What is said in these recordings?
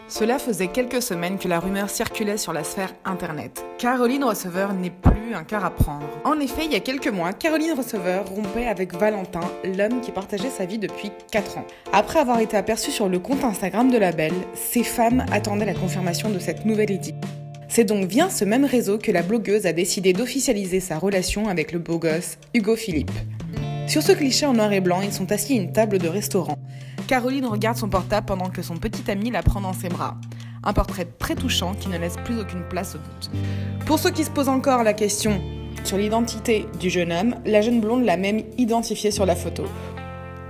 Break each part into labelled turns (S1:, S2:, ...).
S1: Cela faisait quelques semaines que la rumeur circulait sur la sphère internet. Caroline Receveur n'est plus un cœur à prendre. En effet, il y a quelques mois, Caroline Receveur rompait avec Valentin, l'homme qui partageait sa vie depuis 4 ans. Après avoir été aperçue sur le compte Instagram de la Belle, ces femmes attendaient la confirmation de cette nouvelle édite. C'est donc via ce même réseau que la blogueuse a décidé d'officialiser sa relation avec le beau gosse Hugo Philippe. Sur ce cliché en noir et blanc, ils sont assis à une table de restaurant. Caroline regarde son portable pendant que son petit ami la prend dans ses bras. Un portrait très touchant qui ne laisse plus aucune place au doute. Pour ceux qui se posent encore la question sur l'identité du jeune homme, la jeune blonde l'a même identifié sur la photo.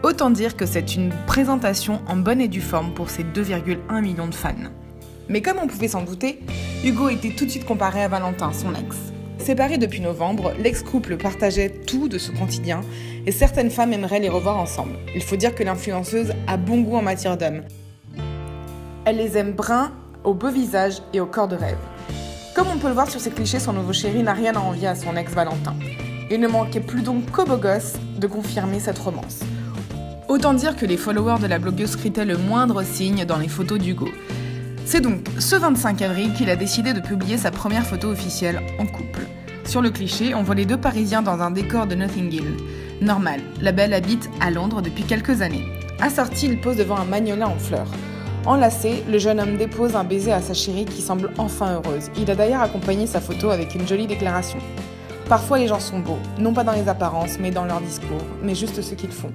S1: Autant dire que c'est une présentation en bonne et due forme pour ses 2,1 millions de fans. Mais comme on pouvait s'en douter, Hugo était tout de suite comparé à Valentin, son ex. Séparés depuis novembre, l'ex-couple partageait tout de ce quotidien et certaines femmes aimeraient les revoir ensemble. Il faut dire que l'influenceuse a bon goût en matière d'hommes. Elle les aime bruns, au beau visage et au corps de rêve. Comme on peut le voir sur ces clichés, son nouveau chéri n'a rien à envier à son ex-Valentin. Il ne manquait plus donc qu'au beau gosse de confirmer cette romance. Autant dire que les followers de la blogueuse scrutaient le moindre signe dans les photos d'Hugo. C'est donc ce 25 avril qu'il a décidé de publier sa première photo officielle en couple. Sur le cliché, on voit les deux Parisiens dans un décor de Notting Hill. Normal, la Belle habite à Londres depuis quelques années. Assorti, il pose devant un magnolia en fleurs. Enlacé, le jeune homme dépose un baiser à sa chérie qui semble enfin heureuse. Il a d'ailleurs accompagné sa photo avec une jolie déclaration. Parfois les gens sont beaux, non pas dans les apparences, mais dans leur discours, mais juste ce qu'ils font.